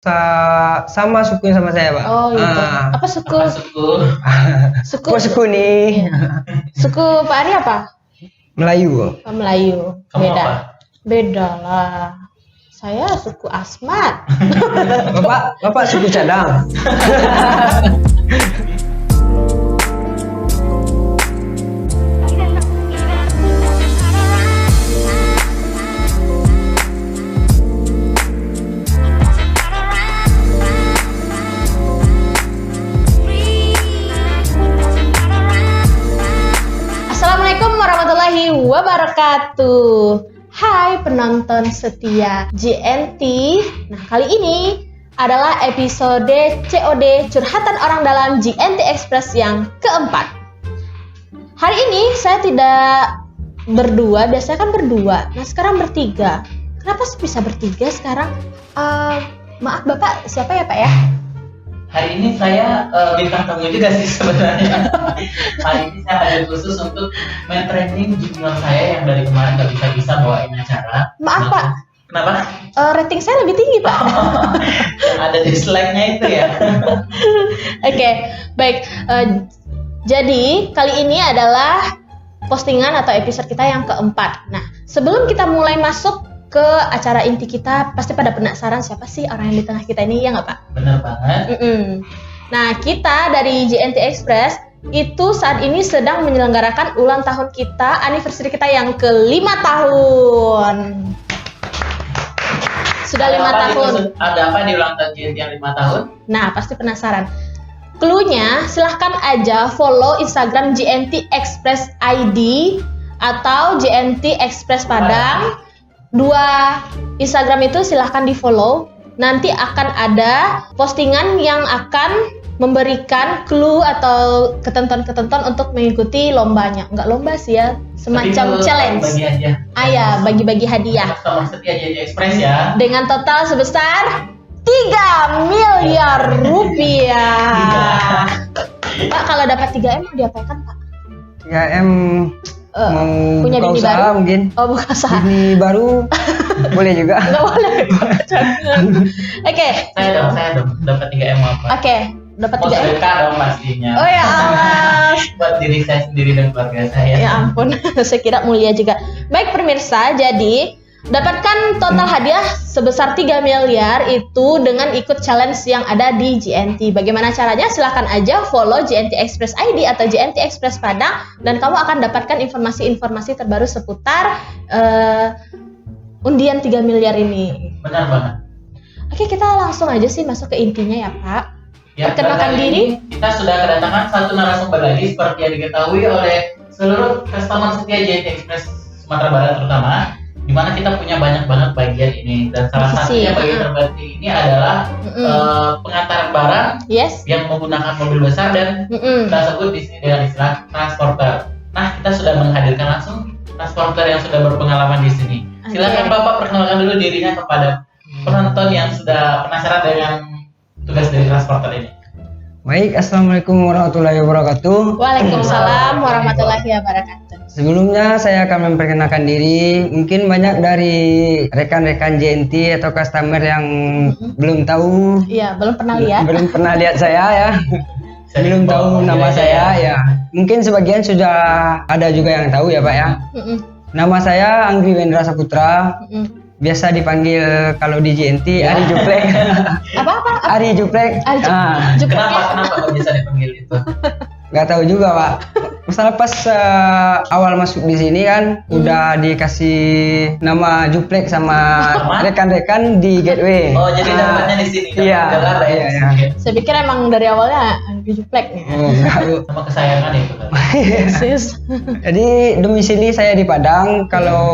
sama sukunya sama saya, Pak. Oh gitu. Apa suku? Suku. Apa suku nih? Suku Pak Ari apa? Melayu. Oh, Melayu. Kamu Beda. apa? Beda lah. Saya suku Asmat. Bapak suku cadang. Assalamualaikum warahmatullahi wabarakatuh. Hai penonton setia JNT. Nah, kali ini adalah episode COD Curhatan Orang Dalam JNT Express yang keempat. Hari ini saya tidak berdua, biasanya kan berdua. Nah, sekarang bertiga. Kenapa bisa bertiga sekarang? Maaf Bapak, siapa ya Pak ya? Hari ini saya bintang tamu juga sih sebenarnya. Hari ini saya hadir khusus untuk mentraining junior saya yang dari kemarin nggak bisa bawain acara. Maaf Pak, Kenapa? rating saya lebih tinggi Pak. Yang ada di slide-nya itu ya. Oke, baik. Jadi kali ini adalah postingan atau episode kita yang keempat. Nah, sebelum kita mulai masuk ke acara inti kita, pasti pada penasaran siapa sih orang yang di tengah kita ini, ya nggak Pak? Bener banget. Nah, kita dari JNT Express itu saat ini sedang menyelenggarakan ulang tahun kita, anniversary kita yang ke-5 tahun. Sudah 5 tahun. Ada apa di ulang tahun JNT yang 5 tahun? Nah, pasti penasaran. Cluenya, silahkan aja follow Instagram JNT Express ID atau JNT Express Padang. Dua Instagram itu silahkan di follow. Nanti akan ada postingan yang akan memberikan clue atau ketentuan-ketentuan untuk mengikuti lombanya. Enggak lomba sih ya, semacam challenge. Bagi aja. Bagi-bagi hadiah. Customer setia JNT Express ya. Dengan total sebesar 3 miliar rupiah. Pak, kalau dapat 3M mau diapakan Pak? 3M mau punya buka bini usaha baru? mungkin. Oh, bukan usaha. Bini baru boleh juga. Nggak boleh. Oke. Saya dong dapat 3M apa? Oke, dapat Mau 3M. sedekah dong pastinya. Oh ya Allah. Buat diri saya sendiri dan keluarga saya. Ya ampun, saya kira mulia juga. Baik pemirsa, jadi dapatkan total hadiah sebesar 3 miliar itu dengan ikut challenge yang ada di JNT. Bagaimana caranya? Silahkan aja follow JNT Express ID atau JNT Express Padang dan kamu akan dapatkan informasi-informasi terbaru seputar undian 3 miliar ini. Benar banget. Oke, kita langsung aja sih masuk ke intinya ya Pak. Ya, Perkenalkan kali diri. ini kita sudah kedatangan satu narasumber lagi seperti yang diketahui oleh seluruh customer setia JNT Express Sumatera Barat terutama, di mana kita punya banyak banget bagian ini dan salah satunya bagian terbaik ini adalah pengantaran barang yang menggunakan mobil besar dan kita sebut di sini dengan istilah transporter. Nah, kita sudah menghadirkan langsung transporter yang sudah berpengalaman di sini. Silakan Bapak perkenalkan dulu dirinya kepada penonton yang sudah penasaran dengan tugas dari transporter ini. Baik, assalamualaikum warahmatullahi wabarakatuh. Waalaikumsalam warahmatullahi wabarakatuh. Sebelumnya saya akan memperkenalkan diri. Mungkin banyak dari rekan-rekan JNT atau customer yang belum tahu. Iya, belum pernah lihat. Belum pernah lihat saya ya. Belum tahu nama saya ya. Mungkin sebagian sudah ada juga yang tahu ya Pak ya. Nama saya Anggi Wendra Saputra. Biasa dipanggil kalau di JNT Ari Juplek. Apa? Ari Juplek. Kenapa kok bisa dipanggil itu? Gak tahu juga Pak. Masalah pas awal masuk di sini kan udah dikasih nama Juplek sama rekan-rekan di Gateway. Oh, jadi dapatnya di sini. Iya. Saya pikir emang dari awalnya Juplek nih. Oh, enggak. Sama kesayangan itu kan. Jadi domisili saya di Padang. Kalau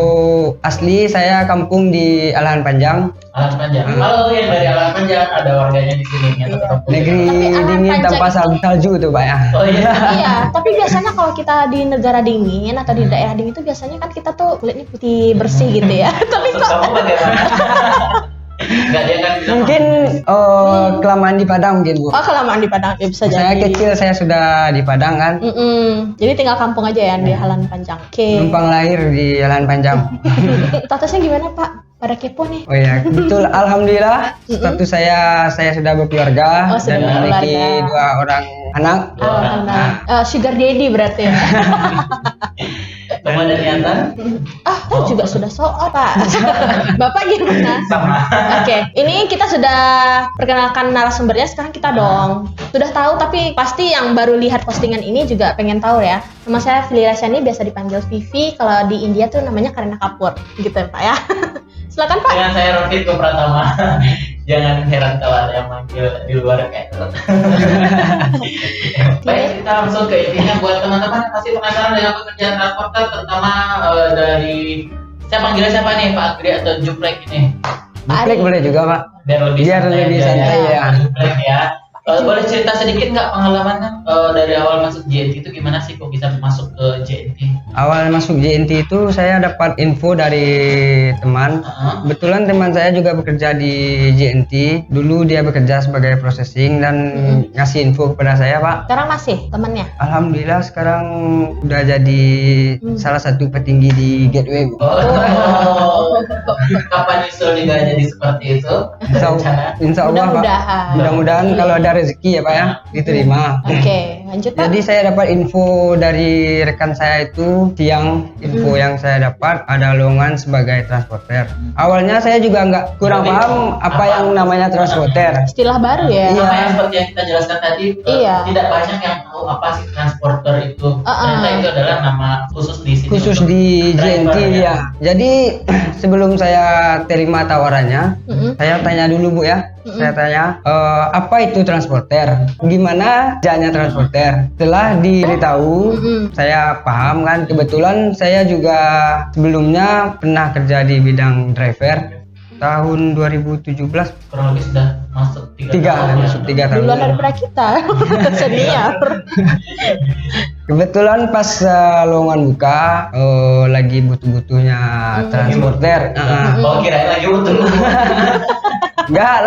asli saya kampung di Alahan Panjang. Alahan Panjang. Kalau yang dari Alahan Panjang ada warganya di sini yang terkumpul. Negeri dingin tanpa salju tuh Pak ya. Oh iya. Iya, tapi biasanya kalau kita di negara dingin atau di daerah dingin itu biasanya kan kita tuh kulitnya putih bersih gitu ya. Tapi kok kamu bagaimana? Enggak, dia kan bilang mungkin kelamaan di Padang mungkin Bu. oh kelamaan di Padang ya bisa Saya jadi. kecil saya sudah di Padang kan. Jadi tinggal kampung aja ya di Alahan Panjang. Oke. Numpang lahir di Alahan Panjang. Statusnya gimana Pak? pada kepo nih. Oh ya, betul. Alhamdulillah, status saya sudah berkeluarga sudah dan memiliki berkeluarga. 2 orang anak. Sugar daddy berarti ya. Belum ada niatan? Saya juga sudah soal Pak. Bapak gimana? Sama. Oke, ini kita sudah perkenalkan narasumbernya, sekarang kita dong. Sudah tahu tapi pasti yang baru lihat postingan ini juga pengen tahu ya. Nama saya Fili Rasyani, biasa dipanggil Vivi. Kalau di India tuh namanya Kareena Kapoor, gitu ya Pak ya. Silakan Pak. Dengan saya Rofik Pratama. Jangan heran kalau ada yang manggil di luar kayak gitu. Baik, kita langsung ke intinya buat teman-teman yang masih penasaran dengan pekerjaan transporter, terutama dari saya panggilnya siapa nih, Pak Agri atau Juplek ini? Juplek boleh juga Pak. Biar lebih santai ya. Juplek ya. Boleh cerita sedikit nggak pengalaman kan dari awal masuk JNT itu gimana sih kok bisa masuk ke JNT? Awal masuk JNT itu saya dapat info dari teman. Kebetulan teman saya juga bekerja di JNT. Dulu dia bekerja sebagai processing dan ngasih info kepada saya Pak. Sekarang masih temannya? Alhamdulillah sekarang udah jadi salah satu petinggi di Gateway Bu. Kapan nyusul juga jadi seperti itu? Insya Allah Pak. Mudah-mudahan kalau ada rezeki ya Pak ya diterima. Oke, lanjut Pak. Jadi saya dapat info dari rekan saya itu siang, info yang saya dapat ada lowongan sebagai transporter. Awalnya saya juga kurang paham apa yang namanya transporter. Istilah baru ya. Sama yang seperti yang kita jelaskan tadi, tidak banyak yang tahu apa sih transporter itu. Ternyata itu adalah nama khusus di sini. Khusus di JNT ya. Jadi sebelum saya terima tawarannya, saya tanya dulu Bu ya. Saya tanya, apa itu transporter? Gimana kerjanya transporter? Setelah diberitahu, saya paham kan. Kebetulan saya juga sebelumnya pernah kerja di bidang driver. Tahun 2017 kurang lebih sudah masuk 3 tahun. Duluan daripada kita. Senior. Kebetulan pas lowongan buka lagi butuh-butuhnya transporter. Oh kirain lagi butuh. Enggak,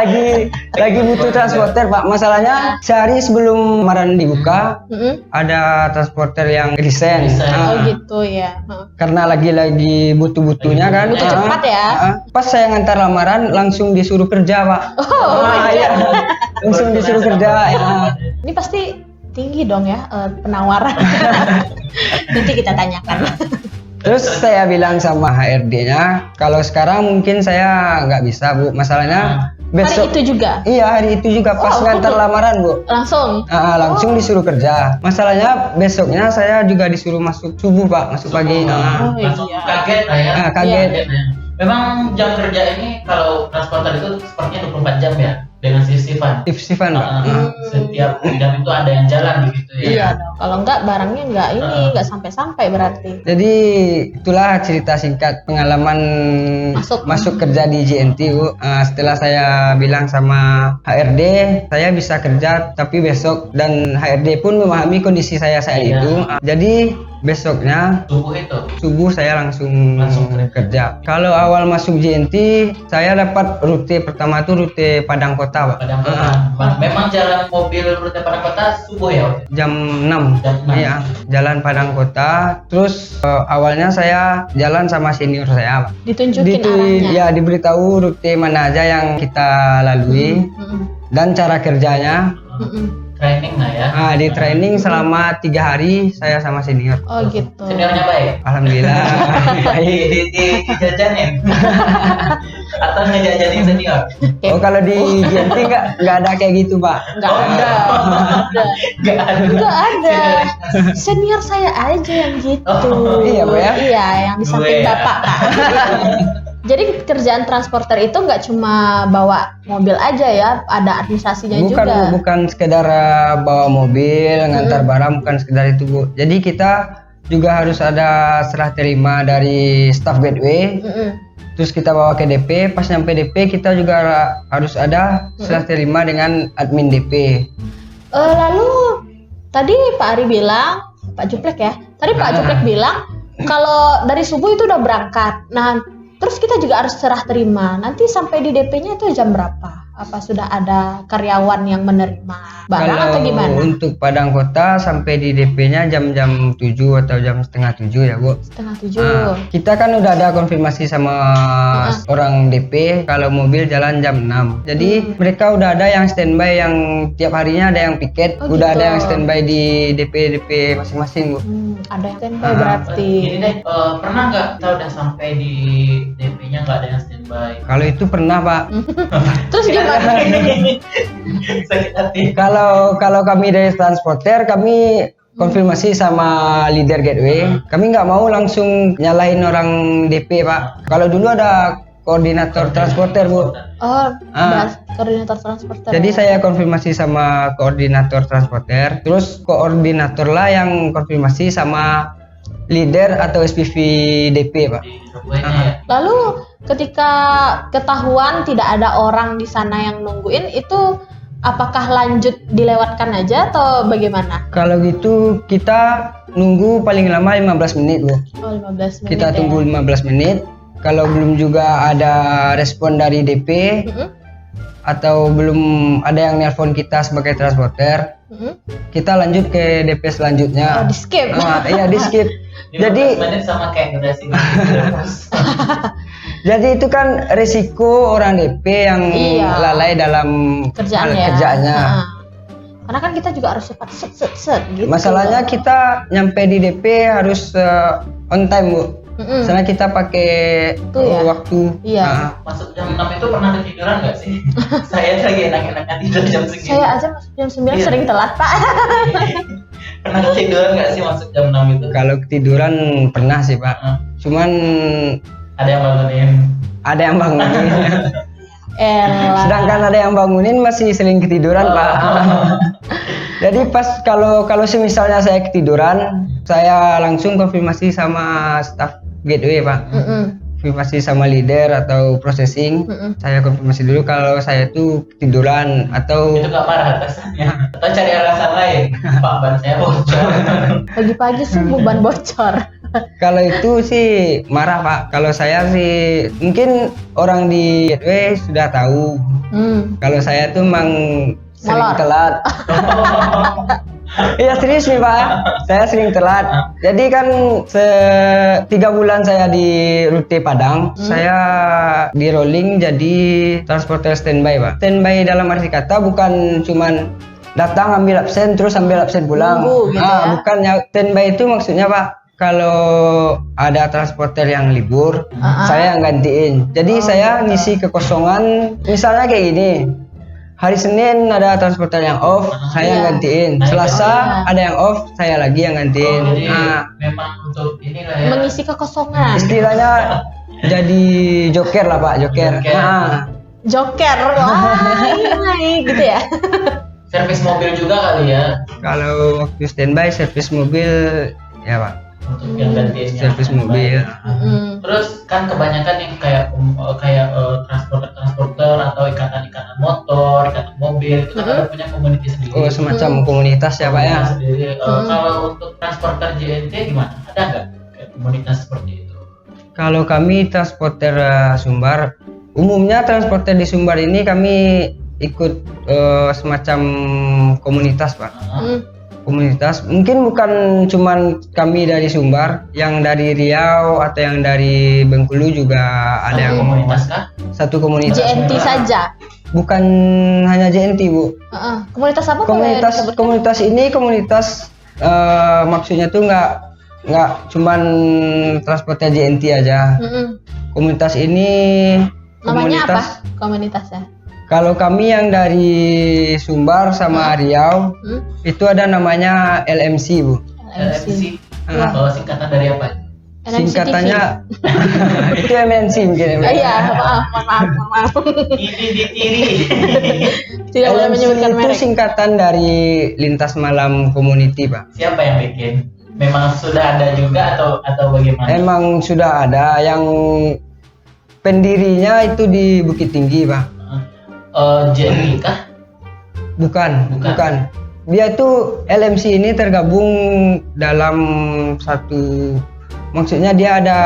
lagi butuh transporter Pak. Masalahnya sehari sebelum lamaran dibuka ada transporter yang resign. Oh gitu ya. Karena lagi butuh-butuhnya kan. Butuh cepat ya. Pas saya ngantar lamaran langsung disuruh kerja Pak. Iya. Langsung disuruh kerja ya. Ini pasti tinggi dong ya penawaran. Nanti kita tanyakan. Terus saya bilang sama HRD-nya, kalau sekarang mungkin saya nggak bisa Bu. Masalahnya besok. Hari itu juga? Iya, hari itu juga pas ngantar lamaran Bu. Langsung? Langsung disuruh kerja. Masalahnya besoknya saya juga disuruh masuk subuh Pak, masuk pagi. Langsung kaget lah ya. Kaget. Memang jam kerja ini kalau transporter itu sepertinya 24 jam ya? Dengan shift-shiftan. Shift-shiftan Pak. Setiap jam itu ada yang jalan begitu ya. Iya dong. Kalau enggak barangnya enggak sampai-sampai berarti. Jadi itulah cerita singkat pengalaman masuk kerja di JNT Bu. Setelah saya bilang sama HRD saya bisa kerja tapi besok, dan HRD pun memahami kondisi saya saat itu. Jadi besoknya subuh saya langsung kerja. Kalau awal masuk JNT saya dapat rute pertama itu rute Padang Kota Pak. Padang Kota. Memang jalan mobil rute Padang Kota subuh ya? Jam 6. Iya, jalan Padang Kota. Terus awalnya saya jalan sama senior saya Pak. Ditunjukin arahnya. Ya, diberitahu rute mana aja yang kita lalui dan cara kerjanya. Training lah ya. Di training selama 3 hari saya sama senior. Oh gitu. Seniornya baik? Alhamdulillah. Dijajanin? Atau ngejajanin senior? Oh kalau di JNT nggak ada kayak gitu Pak. Nggak ada. Senior saya aja yang gitu. Iya Pak ya? Iya, yang di samping Bapak Pak. Jadi kerjaan transporter itu nggak cuma bawa mobil aja ya, ada administrasinya juga. Bukan sekedar bawa mobil, ngantar barang, bukan sekedar itu Bu. Jadi kita juga harus ada serah terima dari staff Gateway. Terus kita bawa ke DP, pas nyampe DP kita juga harus ada serah terima dengan admin DP. Lalu tadi Pak Ari bilang, Pak Juplek ya, tadi Pak Juplek bilang kalau dari subuh itu udah berangkat. Nah, terus kita juga harus serah terima. Nanti sampai di DP-nya itu jam berapa? Apa sudah ada karyawan yang menerima barang Kalau atau gimana? untuk Padang Kota sampai di DP-nya jam-jam 7 atau jam setengah 7 ya Bu. Setengah 7. Kita kan udah ada konfirmasi sama orang DP kalau mobil jalan jam 6. Jadi mereka udah ada yang standby, yang tiap harinya ada yang piket, udah gitu. ada yang standby di DP masing-masing Bu. Ada yang standby berarti. Gini deh, pernah nggak kita udah sampai di DP-nya nggak ada yang standby? Kalau itu pernah Pak. Terus gimana? Sakit hati. Kalau kami dari transporter, kami konfirmasi sama leader gateway. Kami nggak mau langsung nyalahin orang DP Pak. Kalau dulu ada koordinator transporter Bu. Oh, koordinator transporter. Jadi saya konfirmasi sama koordinator transporter, terus koordinator lah yang konfirmasi sama leader atau SPV DP Pak. Di subway-nya ya. Lalu ketika ketahuan tidak ada orang di sana yang nungguin, itu apakah lanjut dilewatkan aja atau bagaimana? Kalau gitu kita nunggu paling lama 15 menit Bu. Oh, 15 menit. Kita ya. tunggu 15 menit. Kalau belum juga ada respon dari DP atau belum ada yang nelpon kita sebagai transporter, kita lanjut ke DP Oh, selanjutnya. di skip. Iya di skip. 15 Jadi menit sama kayak durasi. Jadi itu kan risiko orang DP yang Iya. lalai dalam Kerjaan hal ya. kerjaannya. Karena kan kita juga harus cepat set gitu. Masalahnya kita nyampe di DP harus on time Bu. Karena kita pakai Itu ya? waktu. Iya. Masuk jam 6 itu pernah ketiduran nggak sih? Saya lagi enak-enaknya tidur jam segini. Saya aja masuk jam 9 Iya. sering telat, Pak. Pernah ketiduran nggak sih masuk jam 6 itu? Kalau ketiduran pernah sih Pak. Cuman Ada yang bangunin. ada yang bangunin. Elah. Sedangkan ada yang bangunin masih sering ketiduran Pak. Jadi pas kalau semisalnya saya ketiduran, saya langsung konfirmasi sama staff gateway Pak. Konfirmasi sama leader atau processing. Saya konfirmasi dulu kalau saya tuh ketiduran atau Itu nggak marah atasannya. Atau cari alasan lain. Pak, ban saya bocor. Pagi-pagi subuh ban bocor. kalau itu sih marah Pak. Kalau saya sih mungkin orang di gateway sudah tahu. Kalau saya tuh emang sering Molor. telat. Iya serius nih Pak, saya sering telat. Jadi kan 3 bulan saya di rute Padang, saya di rolling jadi transporter standby Pak. Standby dalam arti kata bukan cuman datang ambil absen terus ambil absen pulang. Nunggu gitu ya? Bukan ya, standby itu maksudnya Pak, kalau ada transporter yang libur, saya yang gantiin. Jadi saya ngisi kekosongan, misalnya kayak gini. Hari Senin ada transporter yang off, saya yang gantiin. Selasa ada yang off, saya lagi yang gantiin. Jadi memang untuk inilah ya. Mengisi kekosongan. Istilahnya jadi joker lah Pak, joker. Joker. Joker. Wah, ini gitu ya. Servis mobil juga kali ya. Kalau waktu standby servis mobil ya Pak, Untuk yang gantiannya. servis mobil. Terus kan kebanyakan yang kayak transporter atau ikatan-ikatan motor, ikatan mobil itu kan ada punya community sendiri. Oh semacam komunitas ya Pak ya. Komunitas sendiri. Kalau untuk transporter JNT gimana? Ada nggak kayak komunitas seperti itu? Kalau kami transporter Sumbar, umumnya transporter di Sumbar ini kami ikut semacam komunitas Pak. Komunitas mungkin bukan cuman kami dari Sumbar, yang dari Riau atau yang dari Bengkulu juga ada yang komunitas kah? satu komunitas. JNT saja. Bukan hanya JNT Bu. Komunitas apa? Komunitas ini komunitas maksudnya tuh nggak cuman transportnya JNT aja. Komunitas ini Namanya apa? Komunitasnya? Kalau kami yang dari Sumbar sama Riau itu ada namanya LMC Bu. LMC. Singkatan dari apa? Singkatannya itu MNC mungkin. Iya, maaf. Ini ditiri. Tidak boleh LMC menyebutkan itu merek. singkatan dari Lintas Malam Community Pak. Siapa yang bikin? Memang sudah ada juga atau bagaimana? Emang sudah ada, yang pendirinya itu di Bukit Tinggi Pak. JNT kah? Bukan. Dia tuh LMC ini tergabung dalam satu, maksudnya dia ada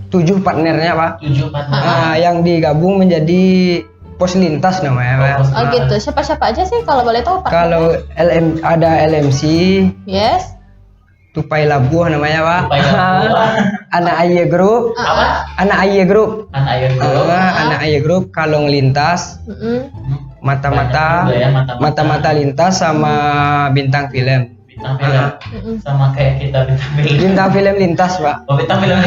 7 partnernya Pak. 7 partner. Yang digabung menjadi pos lintas namanya Pak. Oh gitu. Siapa-siapa aja sih kalau boleh tahu Pak? Kalau ada LMC, Yes. Tupai Labuh namanya Pak. Tupai Labuh. Anak Aye Group. Apa? Anak Aye Group. Anak Aye Group. Anak Aye Group, Kalong Lintas, Mata-mata, Banyak juga ya, Mata-mata Lintas sama Bintang Film. Bintang film. Sama kayak kita bintang film. Bintang Film Lintas Pak. Oh, bintang film.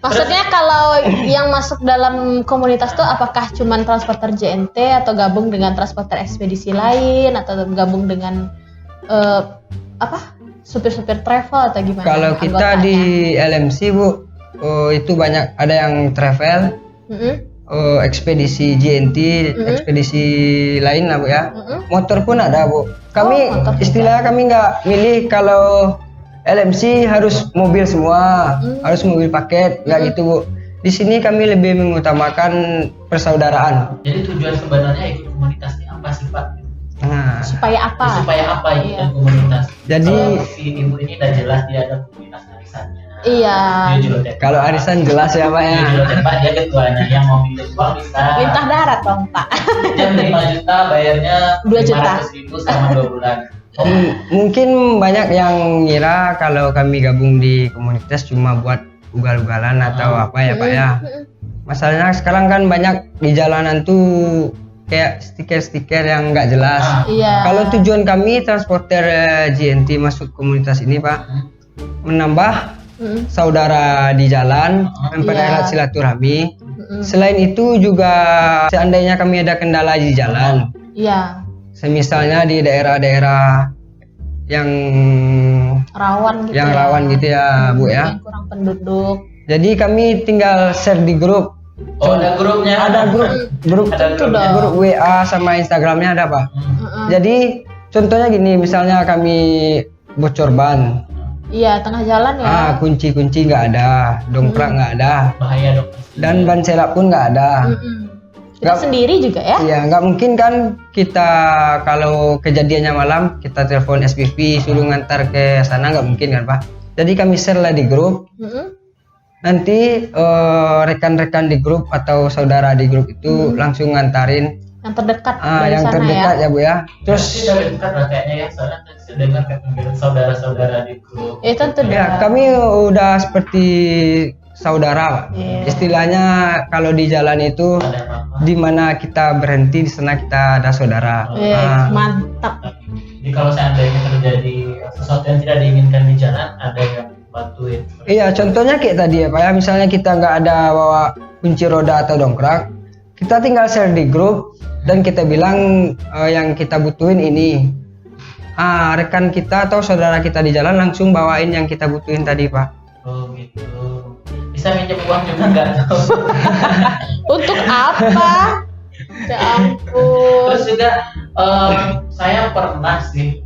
Maksudnya kalau yang masuk dalam komunitas tuh apakah cuman transporter JNT atau gabung dengan transporter ekspedisi lain atau gabung dengan supir-supir travel atau gimana? Kalau kita di LMC Bu, itu banyak ada yang travel, ekspedisi JNT, ekspedisi lain lah Bu ya. Motor pun ada Bu. Kami istilahnya kami nggak milih kalau LMC harus mobil semua, harus mobil paket, nggak gitu Bu. Di sini kami lebih mengutamakan persaudaraan. Jadi tujuan sebenarnya ikut komunitas ini apa sih Pak? Nah, Supaya apa? Supaya apa ikut komunitas? Jadi si ibu ini udah jelas dia ada komunitas arisannya. Iya. Dia juga kalau arisan jelas ya Pak ya. Dia juga Pak, dia ketuanya yang mau minta uang bisa. Lintah darat dong Pak. Jam 5 juta bayarnya 2 juta. 500.000 selama 2 bulan. Mungkin banyak yang ngira kalau kami gabung di komunitas cuma buat ugal-ugalan atau apa ya Pak ya. Masalahnya sekarang kan banyak di jalanan tuh kayak stiker-stiker yang nggak jelas. Iya. Kalau tujuan kami transporter JNT masuk komunitas ini Pak, menambah saudara di jalan, mempererat silaturahmi. Selain itu juga seandainya kami ada kendala di jalan, semisalnya di daerah-daerah yang rawan gitu ya Bu ya, yang kurang penduduk. jadi kami tinggal share di grup. Oh, ada grupnya? Ada grup WA sama Instagramnya ada Pak. Jadi contohnya gini, misalnya kami bocor ban. Iya, tengah jalan ya. Kunci-kunci nggak ada, dongkrak nggak ada, bahaya dong. dan ban serap pun nggak ada. Kita sendiri juga ya? Iya, nggak mungkin kan kita kalau kejadiannya malam kita telepon SPV suruh ngantar ke sana, nggak mungkin kan Pak. Jadi kami share lah di grup. Nanti rekan-rekan di grup atau saudara di grup itu langsung ngantarin yang terdekat dari yang sana terdekat ya Bu ya. Terus dari dekat lah kayaknya ya, soalnya saya dengar kayak panggil saudara-saudara di grup. Tentu ya, kami udah seperti saudara Pak. Istilahnya kalau di jalan itu di mana kita berhenti di sana kita ada saudara. Mantap. Jadi kalau seandainya terjadi sesuatu yang tidak diinginkan di jalan, ada yang bantuin. Iya, contohnya kayak tadi ya Pak ya, misalnya kita nggak ada bawa kunci roda atau dongkrak, kita tinggal share di grup dan kita bilang yang kita butuhin ini. Rekan kita atau saudara kita di jalan langsung bawain yang kita butuhin tadi Pak. Oh gitu. Bisa minjem uang juga nggak tahu. Untuk apa? Ya ampun. Terus juga saya pernah sih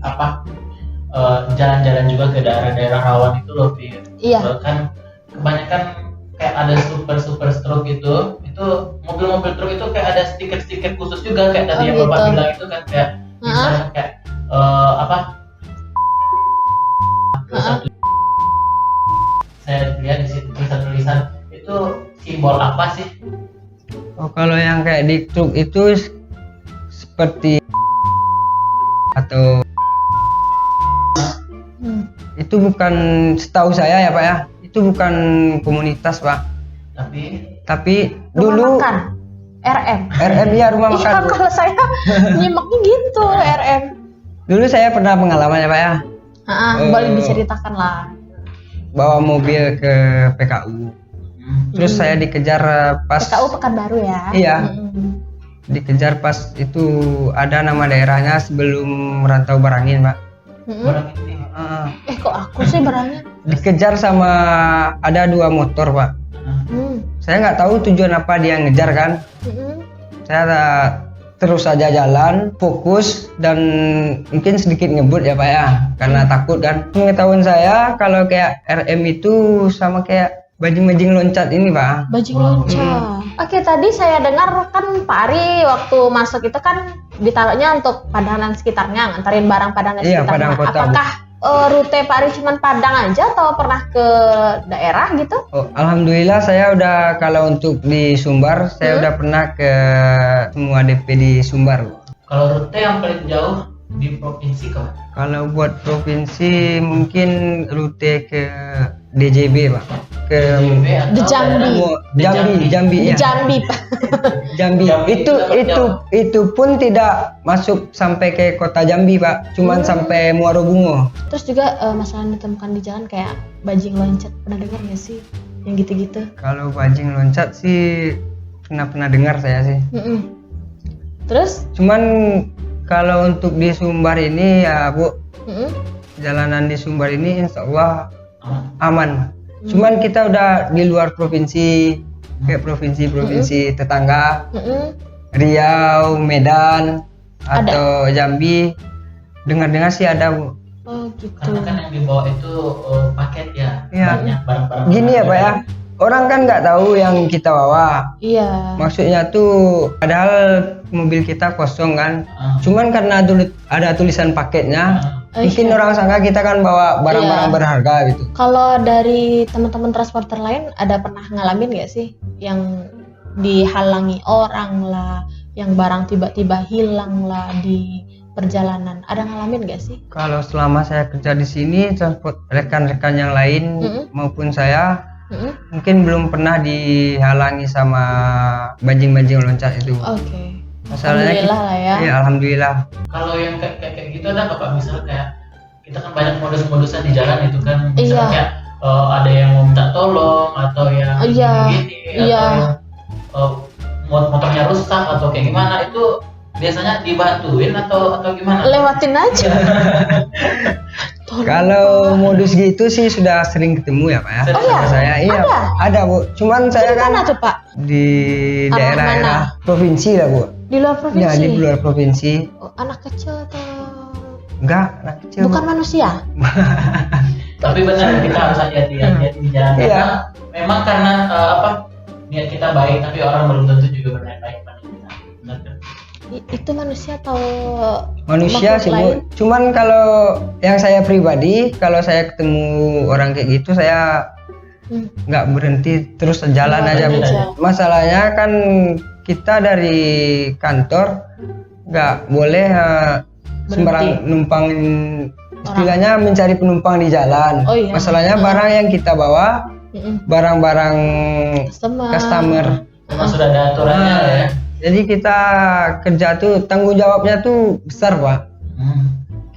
jalan-jalan juga ke daerah-daerah rawan itu loh, Fir. Iya. Kan kebanyakan kayak ada super truk itu mobil-mobil truk itu kayak ada stiker-stiker khusus juga kayak tadi yang Bapak bilang itu kan kayak misalnya kayak saya lihat di situ tulisan itu simbol apa sih? Oh, kalau yang kayak di truk itu seperti atau itu bukan, setahu saya ya Pak ya, itu bukan komunitas Pak. Tapi dulu makan RM ya, rumah makan. Kalau saya nyimaknya gitu RM. Dulu saya pernah pengalaman ya Pak ya. Boleh diceritakan lah. Bawa mobil ke PKU. Terus saya dikejar pas PKU Pekanbaru ya. Iya. Dikejar pas itu ada nama daerahnya sebelum merantau Barangin Pak. Kok aku sih Barangin? Dikejar sama ada 2 motor Pak. Saya nggak tahu tujuan apa dia ngejar kan. Saya terus saja jalan, fokus, dan mungkin sedikit ngebut ya Pak ya, karena takut kan. Pengetahuan saya kalau kayak RM itu sama kayak bajing-bajing loncat ini Pak. Bajing loncat. Oke, tadi saya dengar kan Pak Ari waktu masuk itu kan ditaruhnya untuk padanan sekitarnya, ngantarin barang padanan sekitarnya. Padang kota, Apakah rute Pak Ari cuman Padang aja atau pernah ke daerah gitu? Oh, alhamdulillah saya udah, kalau untuk di Sumbar saya udah pernah ke semua DP di Sumbar, Bu. Kalau rute yang paling jauh di provinsi kok? Kalau buat provinsi mungkin rute ke DJB, Pak. Ke Di Jambi. Jambi Di ya. Jambi, Pak. Jambi. Itu pun tidak masuk sampai ke kota Jambi, Pak. Cuman sampai Muaro Bungo. Terus juga masalah ditemukan di jalan kayak bajing loncat, pernah dengar nggak sih? Yang gitu-gitu. Kalau bajing loncat sih pernah dengar saya sih. Terus? Cuman kalau untuk di Sumbar ini ya, Bu, jalanan di Sumbar ini insya Allah aman. Cuman kita udah di luar provinsi, kayak provinsi-provinsi tetangga, Riau, Medan, atau Jambi, dengar-dengar sih ada, Bu. Oh gitu. Karena kan yang dibawa itu paket ya, Iya. banyak barang-barang. Gini ya, Pak ya, orang kan nggak tahu yang kita bawa. Iya. Maksudnya tuh, padahal mobil kita kosong kan. Cuman karena ada tulisan paketnya, mungkin orang sangka kita kan bawa barang-barang berharga gitu. Kalau dari teman-teman transporter lain ada pernah ngalamin nggak sih yang dihalangi orang lah, yang barang tiba-tiba hilang lah di perjalanan? Ada ngalamin nggak sih? Kalau selama saya kerja di sini, transport rekan-rekan yang lain maupun saya, mungkin belum pernah dihalangi sama bajing-bajing loncat itu. Oke. Masalahnya Alhamdulillah lah ya. Iya, alhamdulillah. Kalau yang kayak gitu ada nggak Pak? Misalnya kayak kita kan banyak modus-modusan di jalan itu kan, misalnya kayak ada yang mau minta tolong atau yang gini, atau yang motornya rusak atau kayak gimana, itu biasanya dibantuin atau gimana? Lewatin aja. Kalau modus gitu sih sudah sering ketemu ya, Pak ya. Oh iya? Saya iya, ada, Bu. Cuman saya Di kan mana tuh, Pak? di Arah daerah-daerah provinsi lah, Bu. Di luar provinsi? Ya, di luar provinsi. Oh, anak kecil atau Enggak, anak kecil. bukan Bu. manusia? Tapi benar kita harus hati-hati di jalan. Iya. Karena memang karena niat kita baik, tapi orang belum tentu juga berniat baik pada kita. Benar kan? Itu manusia atau Manusia makhluk sih, lain? Bu. Cuman kalau yang saya pribadi, kalau saya ketemu orang kayak gitu, saya nggak berhenti, terus jalan aja, Bu. Masalahnya kan kita dari kantor nggak boleh sembarang numpang, istilahnya mencari penumpang di jalan. Oh, iya. Masalahnya barang yang kita bawa, barang-barang customer. Memang sudah ada aturannya ya. Jadi kita kerja tuh tanggung jawabnya tuh besar, Pak.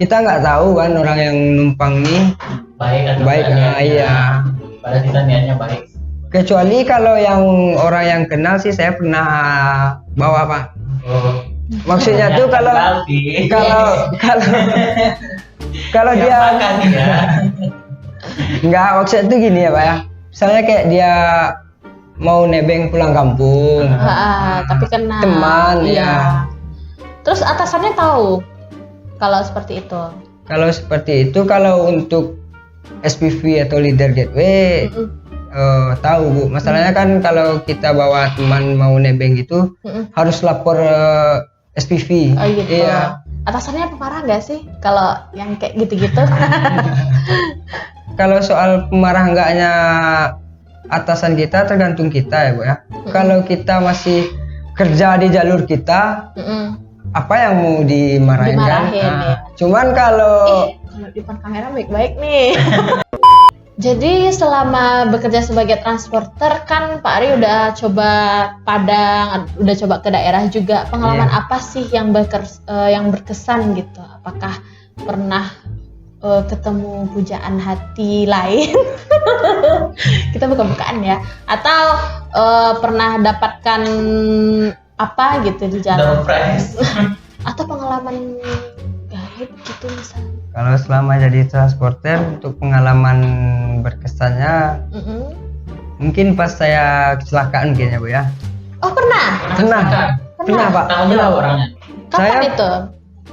Kita nggak tahu kan orang yang numpang nih Baik atau baik, iya. Padahal kita niatnya baik. Kecuali kalau yang orang yang kenal sih saya pernah bawa, Pak. Oh. Maksudnya tuh kalau dia nggak, maksudnya tuh gini ya, Pak ya. Misalnya kayak dia mau nebeng pulang kampung, tapi kena teman, ya. Terus atasannya tahu kalau seperti itu? Kalau seperti itu, kalau untuk SPV atau leader gateway tahu, Bu. Masalahnya kan kalau kita bawa teman mau nebeng gitu harus lapor SPV. Oh gitu. Iya. Atasannya pemarah nggak sih kalau yang kayak gitu-gitu? Kalau soal pemarah enggaknya atasan kita tergantung kita ya, Bu ya. Kalau kita masih kerja di jalur kita, apa yang mau dimarahin kan? Ya. Cuman kalau di depan kamera baik-baik nih. Jadi selama bekerja sebagai transporter kan Pak Ari udah coba Padang, udah coba ke daerah juga. Pengalaman apa sih yang berkesan gitu? Apakah pernah ketemu pujaan hati lain? Kita buka-bukaan ya. Atau pernah dapatkan apa gitu di jalan? Atau pengalaman gaib gitu misalnya? Kalau selama jadi transporter, untuk pengalaman berkesannya mungkin pas saya kecelakaan mungkin ya, Bu ya. Oh pernah? Pernah, Pak. Tanggung jawab orangnya. Kapan itu?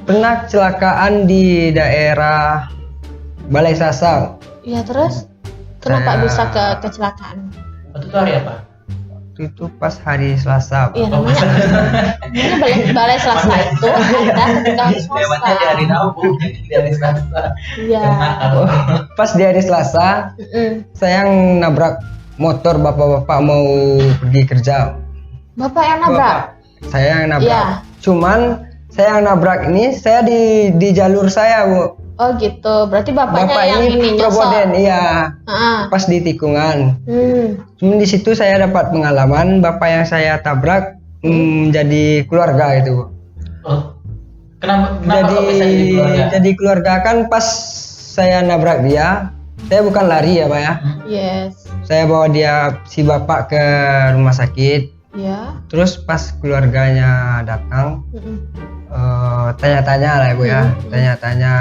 Pernah kecelakaan di daerah Balai Sasau. Iya, terus kenapa bisa kecelakaan? Waktu itu hari apa? waktu itu pas hari Selasa. Iya, namanya balai Selasa itu ada ketika hari Selasa. Lewatnya di hari Rabu, di hari Selasa. Iya. Pas di hari Selasa, saya yang nabrak motor bapak-bapak mau pergi kerja. Bapak yang nabrak? Saya yang nabrak. Iya. Cuman saya yang nabrak ini, saya di jalur saya, Bu. Oh gitu, berarti bapaknya yang ini Proboden, nyosor. iya. Pas di tikungan. Cuman di situ saya dapat pengalaman bapak yang saya tabrak menjadi keluarga itu, Bu. Oh. Kenapa kok bisa jadi keluarga? Jadi keluarga kan pas saya nabrak dia, saya bukan lari ya Pak ya. Yes. Saya bawa dia si bapak ke rumah sakit. Ya. Terus pas keluarganya datang, tanya-tanya lah ya Bu ya. Tanya-tanya.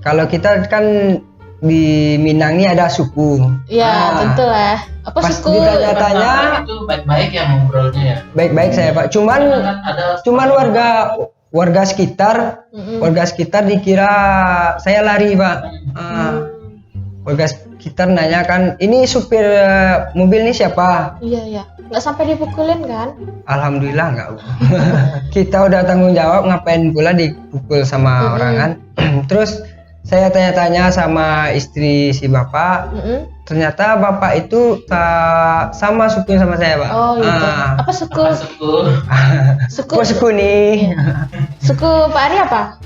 Kalau kita kan di Minang ini ada suku. Iya, tentu lah. Apa pas suku? ditanya-tanya itu baik-baik ya ngobrolnya ya. Baik-baik saya Pak. Cuman warga sekitar, warga sekitar dikira saya lari Pak. Warga sekitar nanya kan, ini supir mobil ini siapa? Iya. Nggak sampai dipukulin kan? Alhamdulillah nggak. Kita udah tanggung jawab, ngapain pula dipukul sama orang kan? Terus saya tanya-tanya sama istri si bapak. Ternyata bapak itu sama suku sama saya Pak. Oh gitu. Apa suku? Suku. Apa suku nih? Suku Pak Ari apa?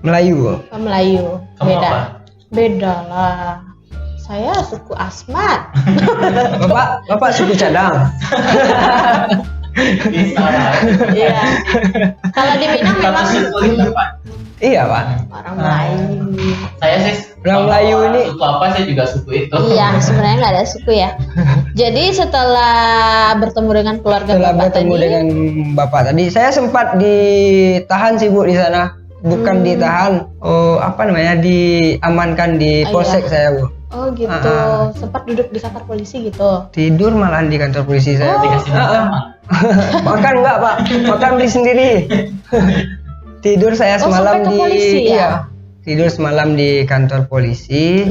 Melayu. Oh, Melayu. Kamu Beda. apa? Beda lah. Saya suku Asmat. Bapak suku cadang. Bisa lah. Iya. Kalau di Minang memang suku itu Pak. Iya Pak. orang Melayu. Saya sih Orang Melayu ini suku apa saya juga suku itu. Iya, sebenarnya nggak ada suku ya. Jadi setelah bertemu dengan keluarga setelah bapak bertemu tadi, dengan bapak tadi, saya sempat ditahan sih Bu di sana. Bukan ditahan, apa namanya, diamankan di polsek saya Bu. oh gitu, sempat duduk di kantor polisi gitu. Tidur malahan di kantor polisi saya. Dikasih makan. Makan enggak Pak, makan beli sendiri. Tidur saya semalam sampai ke di polisi, ya? iya. Tidur semalam di kantor polisi.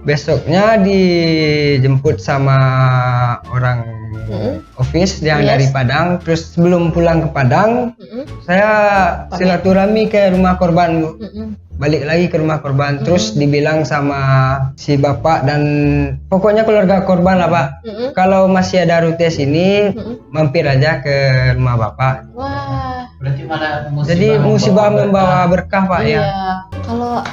Besoknya dijemput sama orang office yang dari Padang. Terus sebelum pulang ke Padang, saya silaturahmi ke rumah korban Bu. Balik lagi ke rumah korban, terus dibilang sama si bapak dan pokoknya keluarga korban lah Pak. Kalau masih ada rute sini, mampir aja ke rumah bapak. Wah. Berarti malah musibah. Jadi musibah membawa berkah Pak Iya. ya. Kalau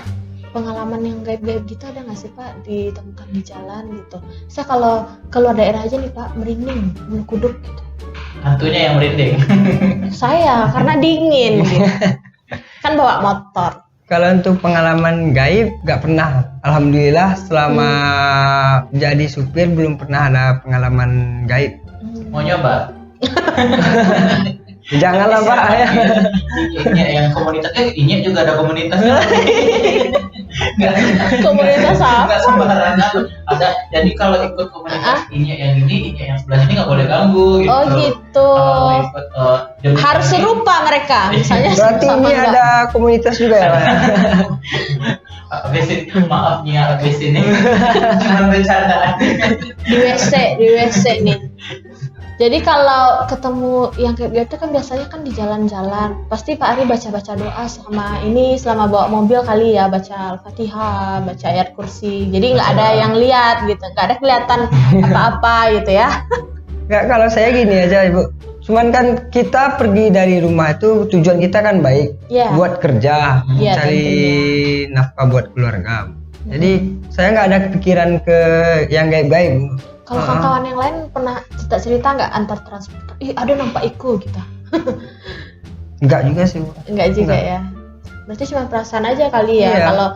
pengalaman yang gaib-gaib gitu ada nggak sih Pak ditemukan di jalan gitu? Saya kalau keluar daerah aja nih Pak merinding, bulu kuduk gitu. Hantunya yang merinding. Saya karena dingin gitu. Kan bawa motor. Kalau untuk pengalaman gaib nggak pernah. Alhamdulillah selama jadi supir belum pernah ada pengalaman gaib. Mau nyoba? Janganlah Pak ya. Inya yang komunitasnya, Inya juga ada komunitasnya. Komunitas apa? Nggak sembarangan ada. Jadi kalau ikut komunitas Inya yang ini, Inya yang sebelah sini nggak boleh ganggu. Gitu. Oh gitu. Kalau mau ikut Harus serupa mereka, misalnya. Berarti sama ini enggak? ada komunitas juga ya Pak? Abis ini, maaf Nya, abis ini cuma bercandaan. Di WC nih. Jadi kalau ketemu yang kayak gitu kan biasanya kan di jalan-jalan. Pasti Pak Ari baca-baca doa selama bawa mobil kali ya, baca Al-Fatihah, baca ayat kursi. Jadi nggak ada yang lihat gitu, nggak ada kelihatan apa-apa gitu ya. Nggak, kalau saya gini aja Ibu. Cuman kan kita pergi dari rumah itu tujuan kita kan baik, buat kerja, cari nafkah buat keluarga. Jadi saya nggak ada kepikiran ke yang gaib-gaib. Kalau kawan-kawan yang lain pernah cerita nggak antar transport? Ih ada nampak Iko gitu. Enggak juga sih Bu. Enggak juga ya. Berarti cuma perasaan aja kali ya. Kalau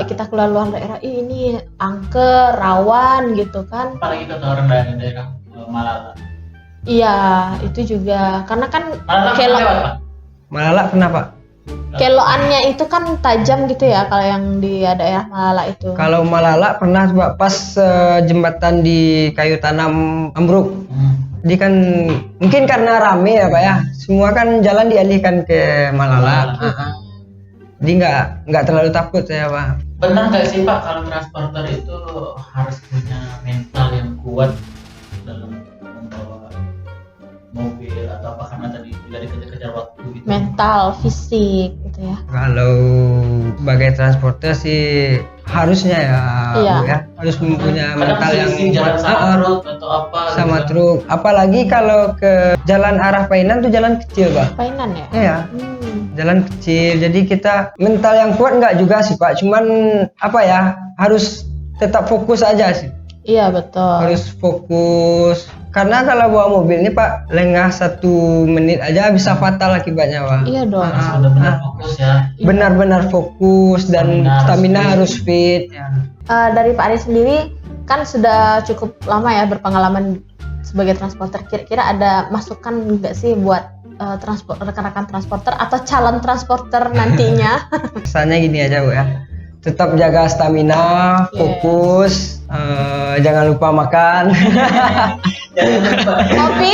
kita keluar luar daerah, ini angker, rawan gitu kan. Apalagi itu orang dari daerah Malala. Iya, itu juga. Karena kan Malala kenapa? Keloannya itu kan tajam gitu ya kalau yang di daerah Malala itu. Kalau Malala pernah Pak, pas jembatan di kayu tanam ambruk. Dia kan mungkin karena rame ya Pak ya. Semua kan jalan dialihkan ke Malala. Jadi nggak terlalu takut saya Pak. Benar nggak sih Pak kalau transporter itu harus punya mental yang kuat dalam membawa atau apa karena tadi juga dikejar-kejar waktu gitu? Mental, fisik gitu ya. Kalau sebagai transporter sih harusnya ya, Iya. Bu, ya harus mempunyai mental yang jalan kuat. sama truk atau apa Sama gitu. truk. Apalagi kalau ke jalan arah Painan tuh jalan kecil, Pak. Painan ya? Iya. Jalan kecil, jadi kita mental yang kuat nggak juga sih Pak, cuman apa ya, harus tetap fokus aja sih, Iya betul. harus fokus, karena kalau bawa mobil ini Pak, lengah 1 menit aja bisa fatal akibatnya Pak. Iya dong. Harus benar-benar fokus ya. Benar-benar fokus dan stamina harus fit. Ya. Dari Pak Ari sendiri kan sudah cukup lama ya berpengalaman sebagai transporter. Kira-kira ada masukan nggak sih buat rekan-rekan transporter atau calon transporter nantinya? Kesannya gini aja Bu ya, tetap jaga stamina, fokus, jangan lupa makan. Jangan lupa. Kopi?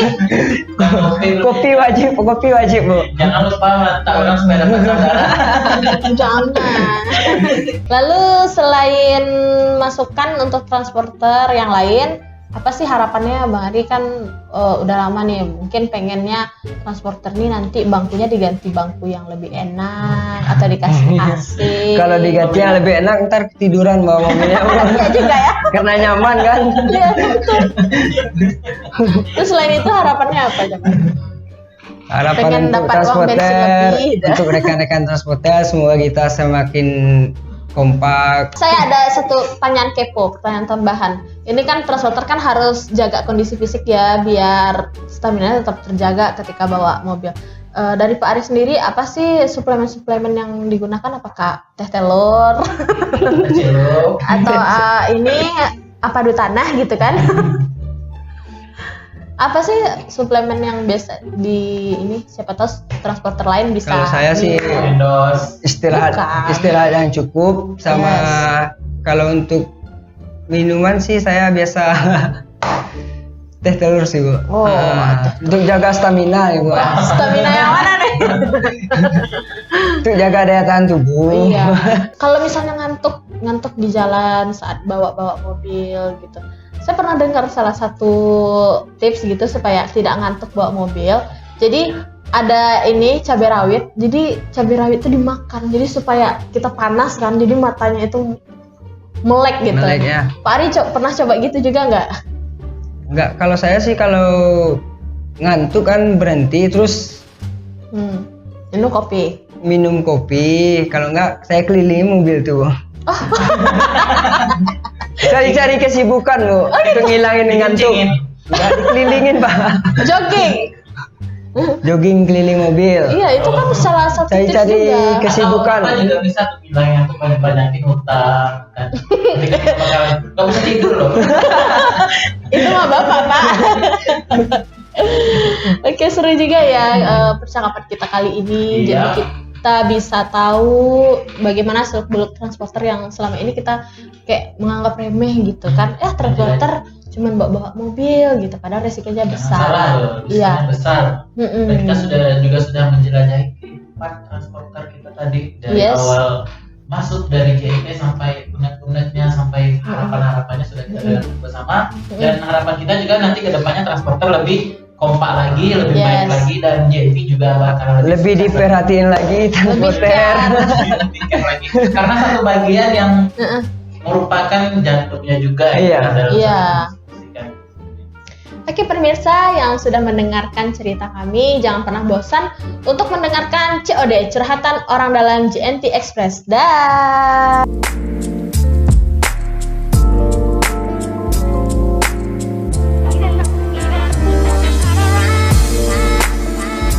Kopi kopi wajib Bu. Jangan lupa mata orang supaya dapat saudara. Jangan. Lalu selain masukan untuk transporter yang lain, apa sih harapannya Bang Ari? Kan udah lama nih, mungkin pengennya transporter nih nanti bangkunya diganti bangku yang lebih enak atau dikasih AC. Kalau diganti yang lebih enak, ntar ketiduran bawa mobilnya Bu. Iya juga ya. Karena nyaman kan. Iya betul. Terus selain itu harapannya apa coba? Harapan Pengen untuk dapat uang bensin transporter, lebih, gitu. untuk rekan-rekan transporter, semoga kita semakin kompak. Saya ada satu pertanyaan tambahan. Ini kan transporter kan harus jaga kondisi fisik ya, biar stamina tetap terjaga ketika bawa mobil. Dari Pak Ari sendiri, apa sih suplemen-suplemen yang digunakan? Apakah teh telur Jeruk. atau ini padu tanah gitu kan? Apa sih suplemen yang biasa di ini? Siapa tahu transporter lain bisa. Kalau saya sih Windows. istirahat yang cukup sama kalau untuk minuman sih saya biasa teh telur sih Bu. Oh, untuk jaga stamina ya Bu. Stamina yang mana nih? Untuk jaga daya tahan tubuh. Iya. Kalau misalnya ngantuk di jalan saat bawa mobil gitu. Saya pernah dengar salah satu tips gitu supaya tidak ngantuk bawa mobil. Jadi ada ini cabai rawit. Jadi cabai rawit itu dimakan. Jadi supaya kita panas kan. Jadi matanya itu melek gitu. Melek ya. Pak Ari pernah coba gitu juga nggak? Enggak, kalau saya sih kalau ngantuk kan berhenti terus Minum kopi. minum kopi, kalau enggak saya kelilingi mobil tuh. Cari-cari kesibukan Bu, untuk ngilangin ngantuk. Enggak dikelilingin Pak. Jogging keliling mobil. Iya, itu kan salah satu tips Cari-cari juga. kesibukan. Atau juga bisa tuh bilang yang tuh banyak-banyakin hutang kan. Ketika kita bakalan nggak bisa tidur loh. Itu mah Bapak, Pak. Oke, seru juga ya percakapan kita kali ini. Iya. Jadi kita bisa tahu bagaimana seluk-beluk transporter yang selama ini kita kayak menganggap remeh gitu kan. Transporter cuman bawa mobil gitu, padahal resikonya besar. Salah loh, Iya. besar. Dan kita sudah menjelajahi kehidupan transporter kita tadi dari awal masuk dari JIT sampai unek-uneknya sampai harapan-harapannya sudah kita dengar bersama. Dan harapan kita juga nanti ke depannya transporter lebih kompak lagi, lebih baik lagi, dan JIT juga bakal lebih diperhatiin lagi transporter. lebih care lagi. Karena satu bagian yang merupakan jantungnya juga Iya. Oke pemirsa yang sudah mendengarkan cerita kami, jangan pernah bosan untuk mendengarkan COD, Curhatan Orang Dalam JNT Express. Dah.